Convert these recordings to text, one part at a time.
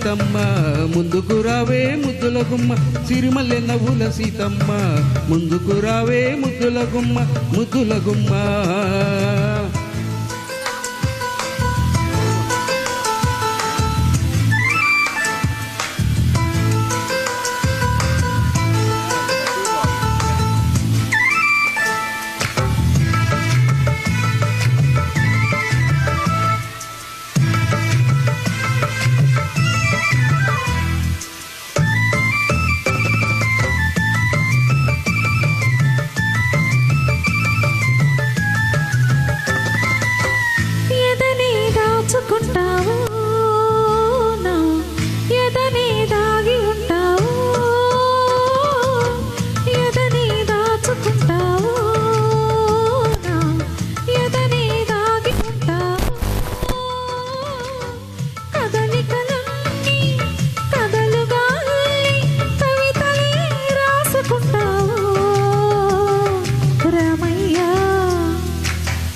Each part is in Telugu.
సీతమ్మ ముందుకు రావే ముద్దుల గుమ్మ సిరిమల్లె నవ్వుల సీతమ్మ ముందుకు రావే ముద్దుల గుమ్మ ముద్దుల గుమ్మ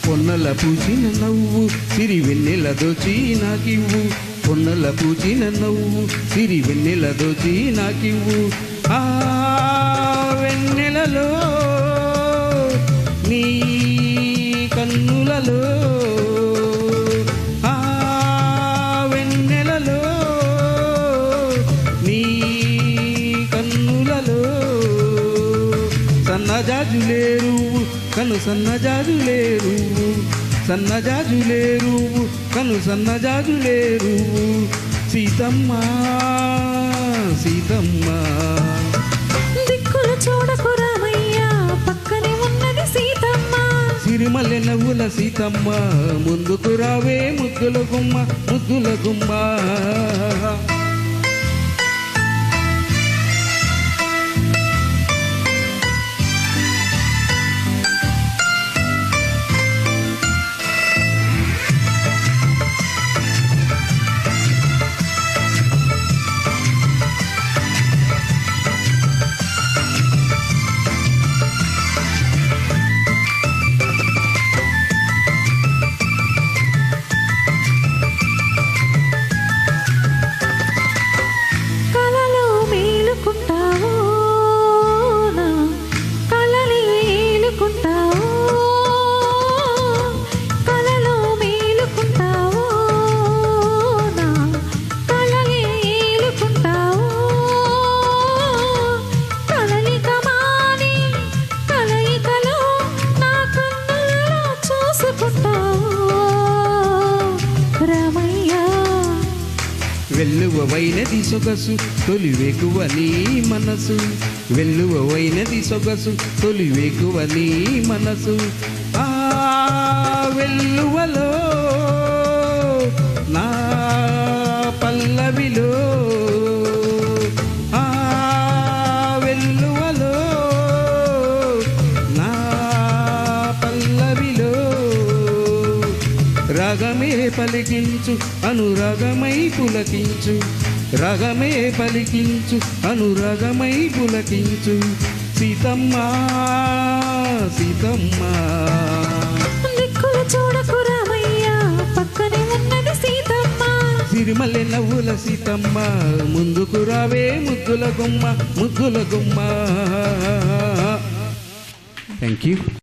పొన్నల పూచిన నవ్వు సిరి వెన్నెల దోచి నాకివ్వు పొన్నల పూచిన నవ్వు సిరి వెన్నెల దోచి నాకివ్వు ఆ వెన్నెలలో నీ కన్నులలో ఆ వెన్నెలలో నీ కన్నులలో సన్నజాజులేరు కను సన్నజాజులేరు సన్నజాజులేరు కను సన్నజాజులేరు సీతమ్మ సీతమ్మ దిక్కులు చూడకు రామయ్య పక్కనే ఉన్నది సీతమ్మ సిరిమల్లె నవ్వుల సీతమ్మ ముందుకు రావే ముద్దుల గుమ్మ ముద్దుల గుమ్మ వెల్లువైనది సొగసు తొలివేకువ నీ మనసు వెల్లువైనది సొగసు తొలివేకువ నీ మనసు ఆ వెల్లువలో నా పల్లవిలో ఆ వెల్లువలో నా పల్లవిలో రాగమే పలికించు అనురాగమై పులకించు రాగమే పలికించు అనురాగమై పులకించు సీతమ్మ సీతమ్మ దిక్కులు చూడకు రామయ్య పక్కనే ఉన్నది సీతమ్మ సిరిమల్లె నవ్వుల సీతమ్మ ముందుకు రావే ముద్దుల గుమ్మ ముద్దుల గుమ్మ థ్యాంక్ యూ